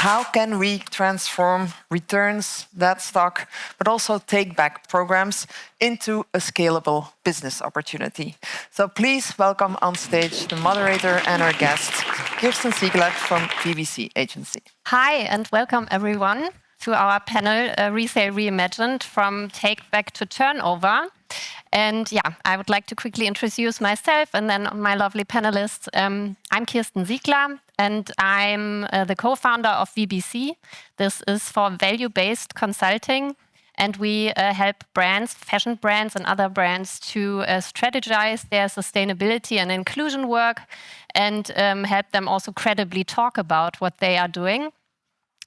how can we transform returns, deadstock, but also take-back programs into a scalable business opportunity. So please welcome on stage the moderator and our guest, Kirsten Siegler from VBC Agency. Hi, and welcome everyone to our panel, Resale Reimagined, from Takeback to Turnover. And yeah, I would like to quickly introduce myself and then my lovely panelists. I'm Kirsten Siegler, and I'm the co-founder of VBC. This is for value-based consulting, and we help brands, fashion brands and other brands to strategize their sustainability and inclusion work and help them also credibly talk about what they are doing.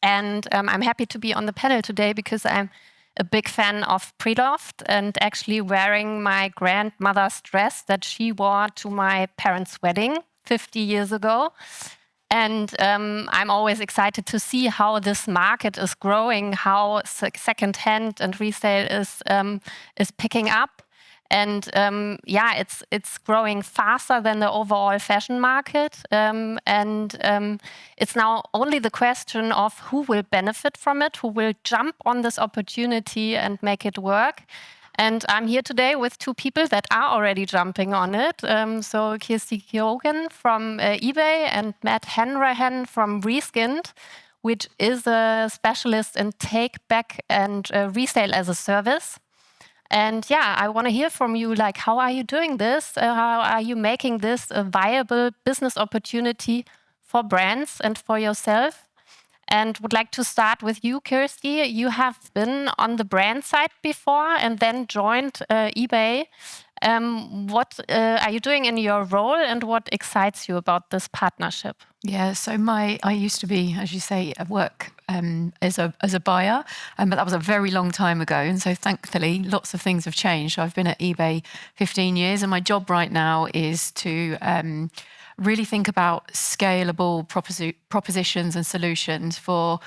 And I'm happy to be on the panel today because I'm a big fan of pre-loved and actually wearing my grandmother's dress that she wore to my parents' wedding 50 years ago. And I'm always excited to see how this market is growing, how secondhand and resale is picking up. And yeah, it's growing faster than the overall fashion market. It's now only the question of who will benefit from it, who will jump on this opportunity and make it work. And I'm here today with two people that are already jumping on it. So Kirsty Keoghan from eBay and Matt Hanrahan from reSKINNED, which is a specialist in take-back and resale as a service. And yeah, I want to hear from you, like, how are you doing this? How are you making this a viable business opportunity for brands and for yourself? And would like to start with you, Kirsty. You have been on the brand side before and then joined eBay. What are you doing in your role and what excites you about this partnership? Yeah, so I used to be, as you say, at work as a buyer, but that was a very long time ago. And so thankfully, lots of things have changed. I've been at eBay 15 years and my job right now is to really think about scalable propositions and solutions for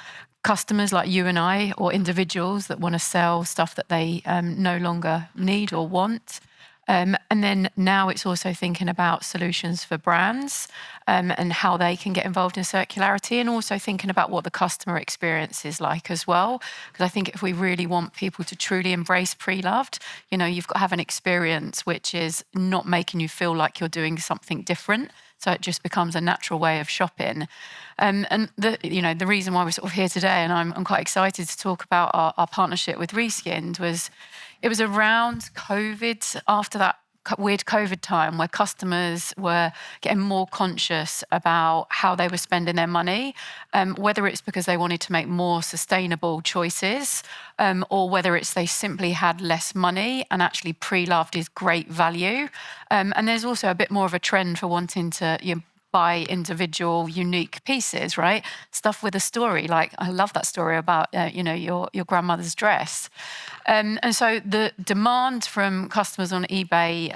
customers like you and I, or individuals that want to sell stuff that they no longer need or want. And then now it's also thinking about solutions for brands and how they can get involved in circularity, and also thinking about what the customer experience is like as well. Because I think if we really want people to truly embrace pre-loved, you know, you've got to have an experience which is not making you feel like you're doing something different. So it just becomes a natural way of shopping. And the reason why we're sort of here today, and I'm quite excited to talk about our partnership with reSKINNED, was it was around COVID, after that weird COVID time, where customers were getting more conscious about how they were spending their money, whether it's because they wanted to make more sustainable choices, or whether it's they simply had less money and actually pre-loved is great value. And there's also a bit more of a trend for wanting to buy individual, unique pieces, right? Stuff with a story. Like, I love that story about, your grandmother's dress. And so the demand from customers on eBay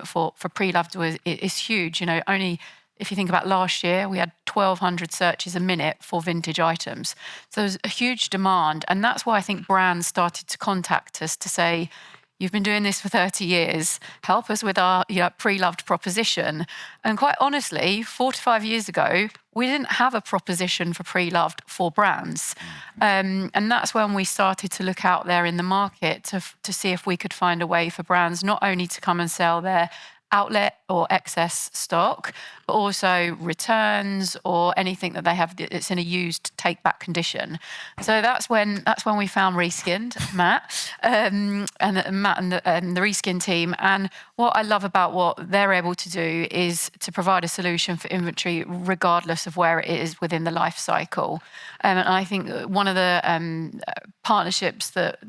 for pre-loved is huge. Only if you think about last year, we had 1,200 searches a minute for vintage items. So there's a huge demand. And that's why I think brands started to contact us to say, you've been doing this for 30 years. Help us with our pre-loved proposition. And quite honestly, 4 to 5 years ago, we didn't have a proposition for pre-loved for brands. And that's when we started to look out there in the market to see if we could find a way for brands not only to come and sell their outlet or excess stock, but also returns or anything that they have that's in a used take-back condition. So that's when we found reSKINNED, Matt, and the reSKINNED team. And what I love about what they're able to do is to provide a solution for inventory regardless of where it is within the life cycle. And I think one of the partnerships that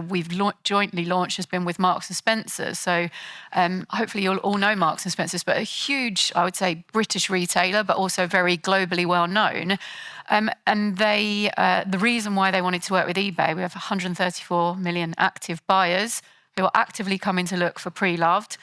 we've jointly launched has been with Marks and Spencer. So hopefully you'll all know Marks and Spencer's, but a huge, I would say, British retailer, but also very globally well known. And they, the reason why they wanted to work with eBay, we have 134 million active buyers who are actively coming to look for pre-loved,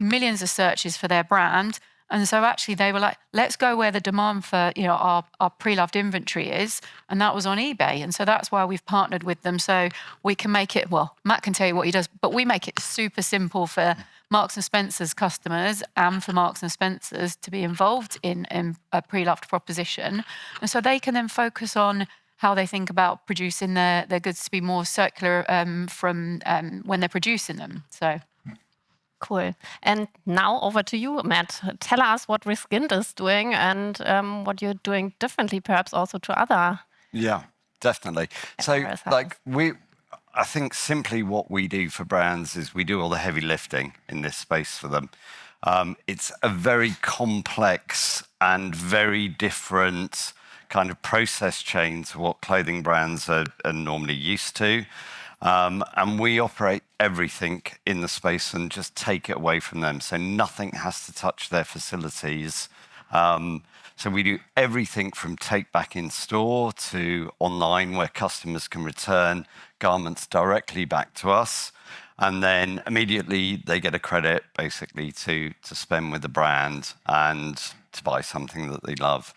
millions of searches for their brand. And so actually they were like, let's go where the demand for our pre-loved inventory is. And that was on eBay. And so that's why we've partnered with them. So we can make it, well, Matt can tell you what he does, but we make it super simple for Marks and Spencer's customers and for Marks and Spencer's to be involved in a pre-loved proposition. And so they can then focus on how they think about producing their goods to be more circular from when they're producing them. So. Cool. And now over to you, Matt. Tell us what reSKINNED is doing and what you're doing differently, perhaps also to other. Yeah, definitely. So, I think simply what we do for brands is we do all the heavy lifting in this space for them. It's a very complex and very different kind of process chain to what clothing brands are normally used to. And we operate everything in the space and just take it away from them. So nothing has to touch their facilities. So we do everything from Takeback in store to online, where customers can return garments directly back to us. And then immediately they get a credit basically to spend with the brand and to buy something that they love.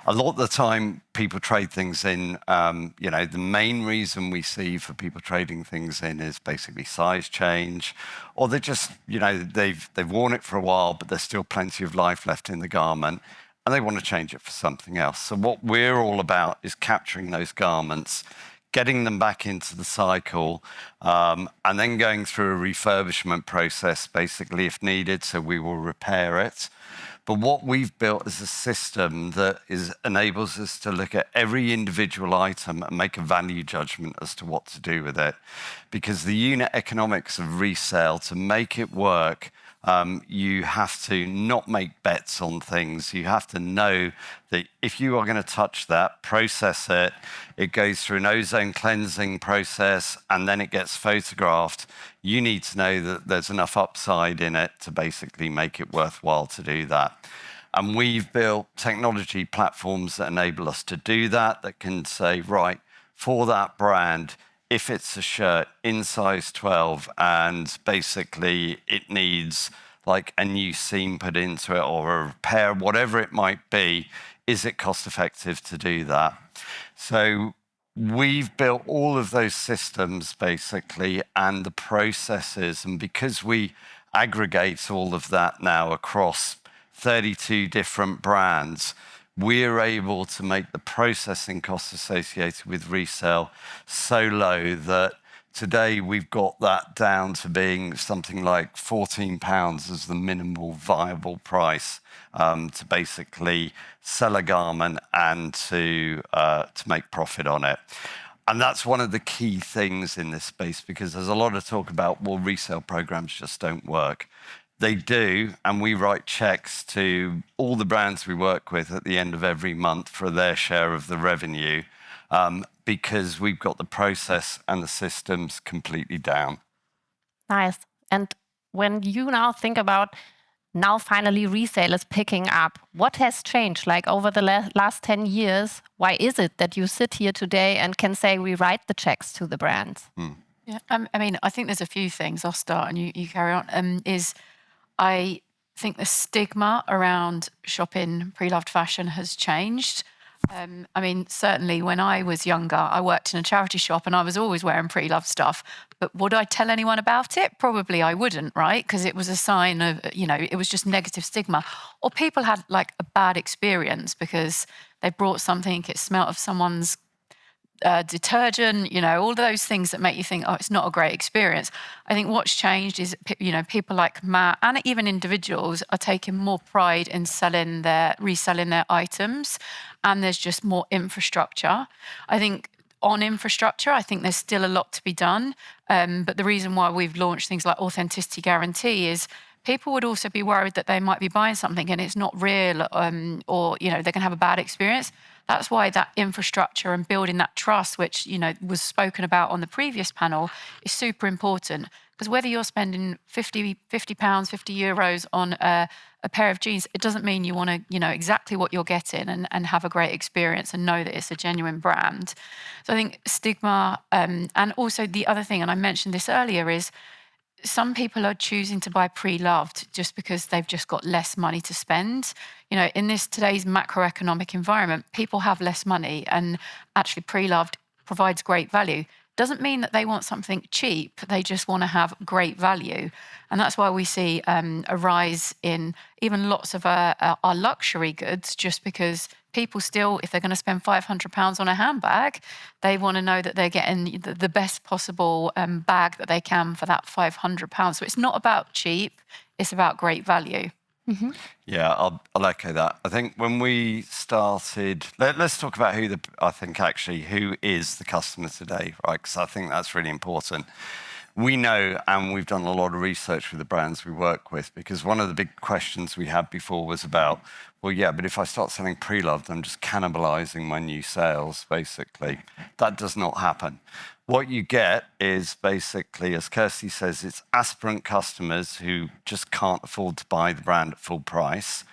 A lot of the time people trade things in, the main reason we see for people trading things in is basically size change, or they're just, they've worn it for a while, but there's still plenty of life left in the garment and they want to change it for something else. So what we're all about is capturing those garments, getting them back into the cycle, and then going through a refurbishment process, basically, if needed, so we will repair it. But what we've built is a system that enables us to look at every individual item and make a value judgment as to what to do with it. Because the unit economics of resale, to make it work, you have to not make bets on things. You have to know that if you are going to touch that, process it, it goes through an ozone cleansing process, and then it gets photographed. You need to know that there's enough upside in it to basically make it worthwhile to do that. And we've built technology platforms that enable us to do that, that can say, right, for that brand, if it's a shirt in size 12 and basically it needs like a new seam put into it or a repair, whatever it might be, is it cost effective to do that? So we've built all of those systems basically and the processes, and because we aggregate all of that now across 32 different brands, we're able to make the processing costs associated with resale so low that today we've got that down to being something like £14 as the minimal viable price to basically sell a garment and to make profit on it. And that's one of the key things in this space, because there's a lot of talk about, well, resale programs just don't work. They do, and we write checks to all the brands we work with at the end of every month for their share of the revenue, because we've got the process and the systems completely down. Nice. And when you now think about now finally resale is picking up, what has changed like over the last 10 years? Why is it that you sit here today and can say we write the checks to the brands? Yeah, I mean, I think there's a few things. I'll start and you carry on. I think the stigma around shopping pre-loved fashion has changed. I mean, certainly when I was younger, I worked in a charity shop and I was always wearing pre-loved stuff. But would I tell anyone about it? Probably I wouldn't, right? Because it was a sign of, it was just negative stigma. Or people had like a bad experience because they brought something, it smelled of someone's detergent, all those things that make you think, oh, it's not a great experience. I think what's changed is, people like Matt and even individuals are taking more pride in reselling their items, and there's just more infrastructure. I think on infrastructure, I think there's still a lot to be done. But the reason why we've launched things like authenticity guarantee is people would also be worried that they might be buying something and it's not real, or they're going to have a bad experience. That's why that infrastructure and building that trust, which was spoken about on the previous panel, is super important. Because whether you're spending £50, €50 on a pair of jeans, it doesn't mean you want to know exactly what you're getting and have a great experience and know that it's a genuine brand. So I think stigma, and also the other thing, and I mentioned this earlier, is some people are choosing to buy pre-loved just because they've just got less money to spend. In today's macroeconomic environment, people have less money, and actually pre-loved provides great value. doesn't mean that they want something cheap. They just want to have great value. And that's why we see a rise in even lots of our luxury goods, just because people still, if they're going to spend £500 on a handbag, they want to know that they're getting the best possible bag that they can for that £500. So it's not about cheap, it's about great value. Mm-hmm. Yeah, I'll echo that. I think when we started, let's talk about who is the customer today, right? Because I think that's really important. We know, and we've done a lot of research with the brands we work with, because one of the big questions we had before was about, well, yeah, but if I start selling pre-loved, I'm just cannibalizing my new sales, basically. That does not happen. What you get is basically, as Kirsty says, it's aspirant customers who just can't afford to buy the brand at full price.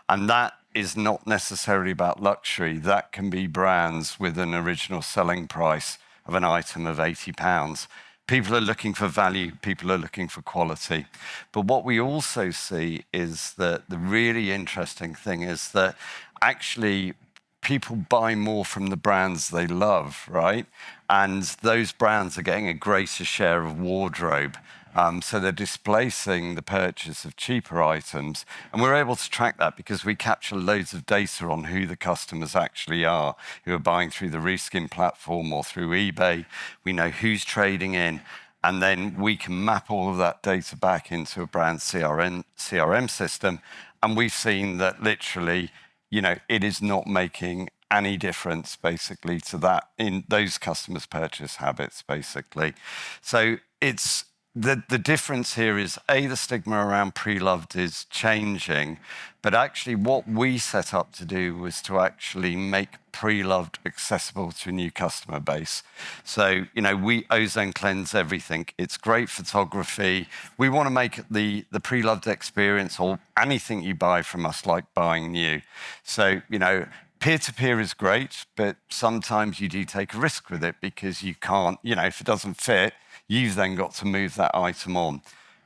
And that is not necessarily about luxury. That can be brands with an original selling price of an item of £80. People are looking for value, people are looking for quality. But what we also see is that the really interesting thing is that actually people buy more from the brands they love, right? And those brands are getting a greater share of wardrobe. So they're displacing the purchase of cheaper items. And we're able to track that because we capture loads of data on who the customers actually are, who are buying through the reSKINNED platform or through eBay. We know who's trading in. And then we can map all of that data back into a brand CRM system. And we've seen that literally, it is not making any difference, basically, to that in those customers' purchase habits, basically. So it's the difference here is, the stigma around pre-loved is changing, but actually what we set up to do was to actually make pre-loved accessible to a new customer base. So, we ozone cleanse everything. It's great photography. We want to make the pre-loved experience, or anything you buy from us, like buying new. So, peer-to-peer is great, but sometimes you do take a risk with it because you can't, if it doesn't fit, you've then got to move that item on.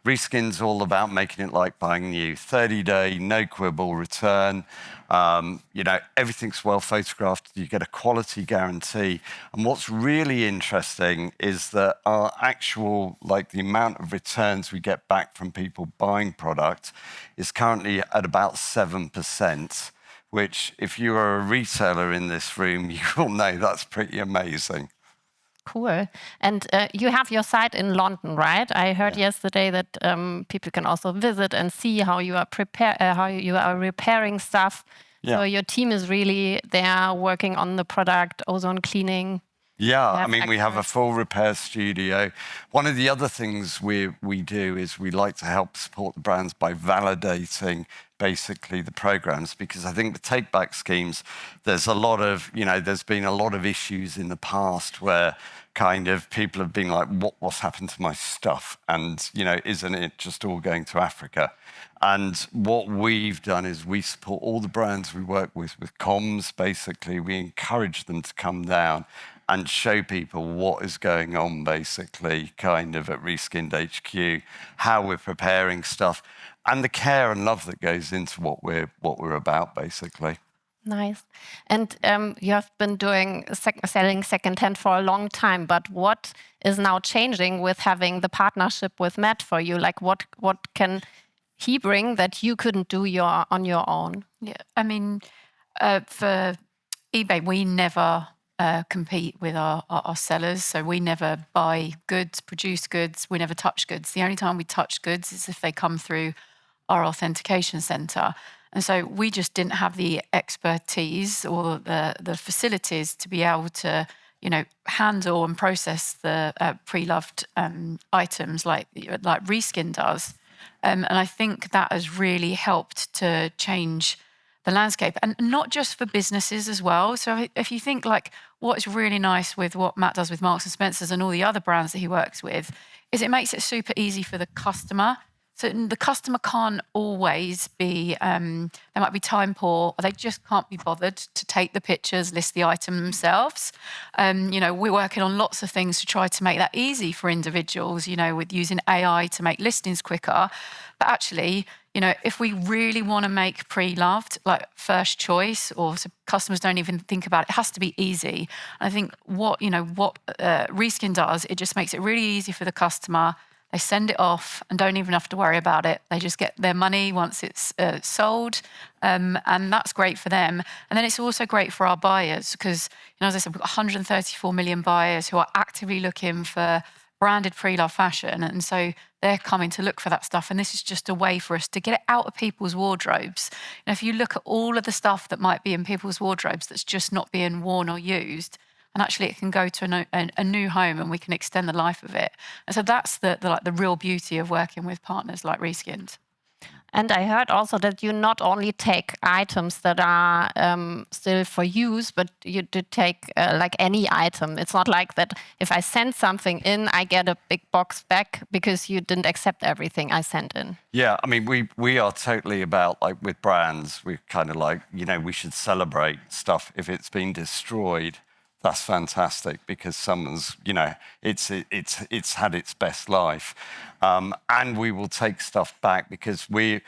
reSKINNED's all about making it like buying new. 30-day, no quibble return. Everything's well photographed. You get a quality guarantee. And what's really interesting is that our actual, the amount of returns we get back from people buying product is currently at about 7%. Which, if you are a retailer in this room, you will know that's pretty amazing. Cool. And you have your site in London, right? I heard yesterday that people can also visit and see how you are repairing stuff. Yeah. So your team is really there working on the product, ozone cleaning. Yeah, we have a full repair studio. One of the other things we do is we like to help support the brands by validating basically the programs, because I think the Takeback schemes, there's been a lot of issues in the past where kind of people have been like, what's happened to my stuff? And, isn't it just all going to Africa? And what we've done is we support all the brands we work with comms, basically. We encourage them to come down and show people what is going on, basically, kind of at reSKINNED HQ, how we're preparing stuff, and the care and love that goes into what we're about, basically. Nice. And you have been selling secondhand for a long time, but what is now changing with having the partnership with Matt for you? Like, what can he bring that you couldn't do on your own? Yeah, for eBay, we never compete with our sellers. So we never buy goods, produce goods. We never touch goods. The only time we touch goods is if they come through our authentication center. And so we just didn't have the expertise or the facilities to be able to, handle and process the pre-loved items like reSKINNED does. And I think that has really helped to change the landscape, and not just for businesses as well. So if you think what's really nice with what Matt does with Marks and Spencer's and all the other brands that he works with, is it makes it super easy for the customer So the customer can't always be, they might be time poor, or they just can't be bothered to take the pictures, list the item themselves. We're working on lots of things to try to make that easy for individuals, with using AI to make listings quicker. But actually, if we really want to make pre-loved like first choice, or so customers don't even think about it, it has to be easy. And I think what ReSKINNED does, it just makes it really easy for the customer. They send it off and don't even have to worry about it. They just get their money once it's sold, and that's great for them. And then it's also great for our buyers because, as I said, we've got 134 million buyers who are actively looking for branded pre-loved fashion, and so they're coming to look for that stuff. And this is just a way for us to get it out of people's wardrobes. If you look at all of the stuff that might be in people's wardrobes that's just not being worn or used, and actually it can go to a new home and we can extend the life of it. And so that's the real beauty of working with partners like reSKINNED. And I heard also that you not only take items that are still for use, but you do take like any item. It's not like that if I send something in, I get a big box back because you didn't accept everything I sent in. Yeah, I mean, we are totally about, like with brands, we're kind of like, we should celebrate stuff if it's been destroyed. That's fantastic because someone's, it's had its best life, and we will take stuff back because we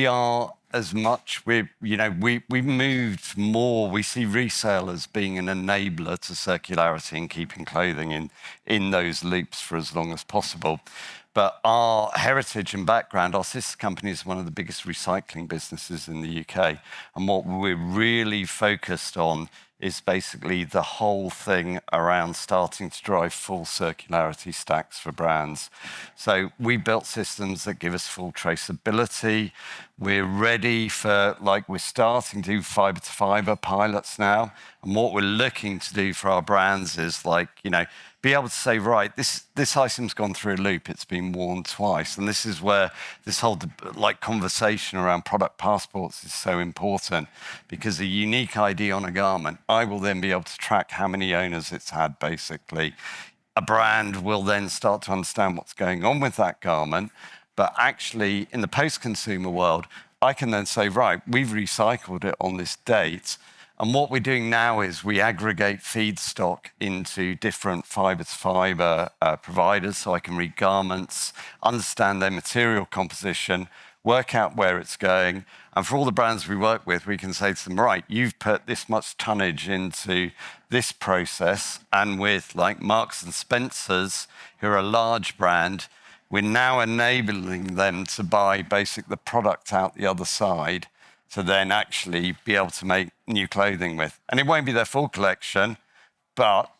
are as much we've moved more. We see resale as being an enabler to circularity and keeping clothing in those loops for as long as possible. But our heritage and background, our sister company is one of the biggest recycling businesses in the UK, and what we're really focused on is basically the whole thing around starting to drive full circularity stacks for brands. So we built systems that give us full traceability. We're ready for, we're starting to do fiber to fiber pilots now. And what we're looking to do for our brands is be able to say, right, this item's gone through a loop, it's been worn twice. And this is where this whole conversation around product passports is so important, because a unique ID on a garment, I will then be able to track how many owners it's had, basically. A brand will then start to understand what's going on with that garment. But actually, in the post-consumer world, I can then say, right, we've recycled it on this date. And what we're doing now is we aggregate feedstock into different fiber-to-fiber providers, so I can read garments, understand their material composition, work out where it's going. And for all the brands we work with, we can say to them, right, you've put this much tonnage into this process. And with Marks and Spencer's, who are a large brand, we're now enabling them to buy the product out the other side, to then actually be able to make new clothing with. And it won't be their full collection, but,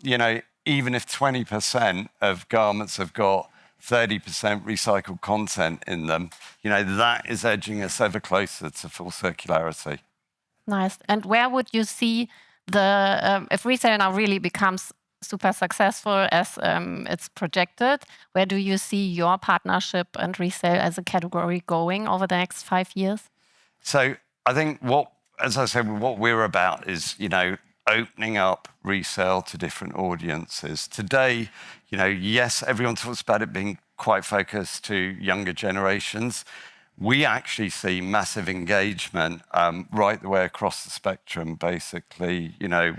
even if 20% of garments have got 30% recycled content in them, that is edging us ever closer to full circularity. Nice. And where would you see if resale now really becomes super successful as it's projected, where do you see your partnership and resale as a category going over the next 5 years? So I think as I said, what we're about is, opening up resale to different audiences. Today, yes, everyone talks about it being quite focused to younger generations. We actually see massive engagement right the way across the spectrum, basically.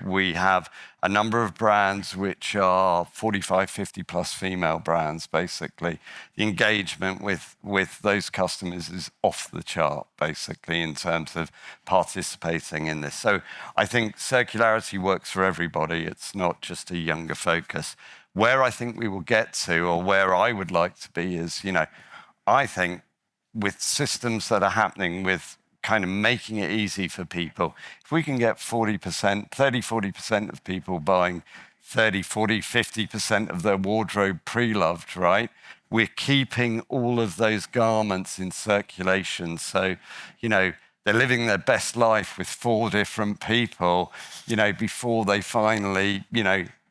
We have a number of brands which are 45, 50 plus female brands, basically. The engagement with those customers is off the chart, basically, in terms of participating in this. So I think circularity works for everybody. It's not just a younger focus. Where I think we will get to, or where I would like to be, is, I think, with systems that are happening with kind of making it easy for people, if we can get 40% of people buying 30, 40, 50% of their wardrobe pre-loved, right? We're keeping all of those garments in circulation. So, they're living their best life with 4 different people, before they finally,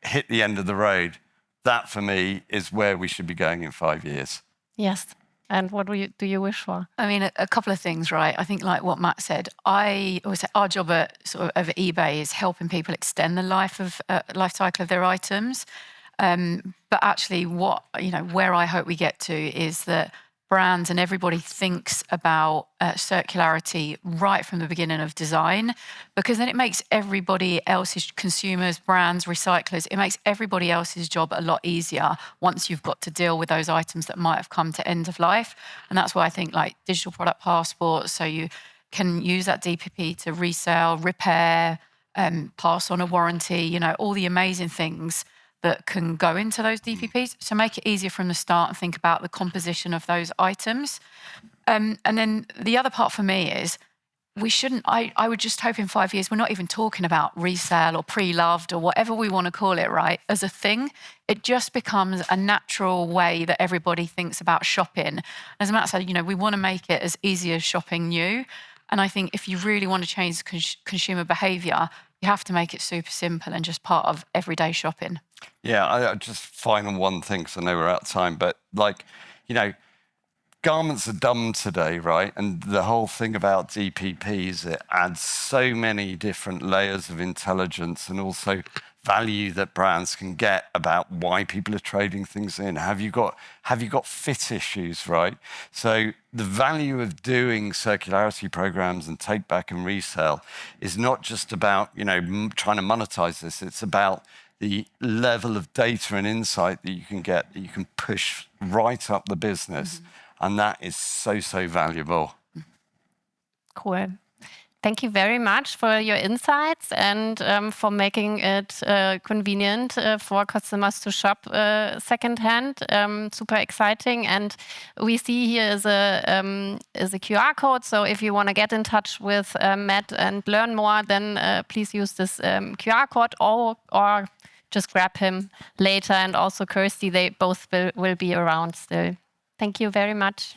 hit the end of the road. That, for me, is where we should be going in 5 years. Yes. And what do you wish for? I mean, a couple of things, right? I think like what Matt said, I always say our job at eBay is helping people extend the life cycle of their items. But actually where I hope we get to is that brands and everybody thinks about circularity right from the beginning of design, because then it makes everybody else's, consumers, brands, recyclers, it makes everybody else's job a lot easier once you've got to deal with those items that might have come to end of life. And that's why I think like digital product passports, so you can use that DPP to resell, repair, pass on a warranty, you know, all the amazing things that can go into those DPPs. So make it easier from the start and think about the composition of those items. And then the other part for me is we shouldn't, I would just hope in 5 years, we're not even talking about resale or pre-loved or whatever we want to call it, right, as a thing. It just becomes a natural way that everybody thinks about shopping. As Matt said, you know, we want to make it as easy as shopping new. And I think if you really want to change consumer behaviour, you have to make it super simple and just part of everyday shopping. Yeah, I just final one thing, because I know we're out of time, but like, you know, garments are dumb today, right? And the whole thing about DPPs, it adds so many different layers of intelligence and also value that brands can get about why people are trading things in. Have you got fit issues, right? So the value of doing circularity programs and take back and resale is not just about, you know, trying to monetize this. It's about the level of data and insight that you can get, that you can push right up the business. And that is so, so valuable. Cool. Thank you very much for your insights and for making it convenient for customers to shop secondhand. Super exciting. And we see here is a QR code. So if you want to get in touch with Matt and learn more, then please use this QR code or just grab him later. And also Kirsty, they both will be around still. Thank you very much.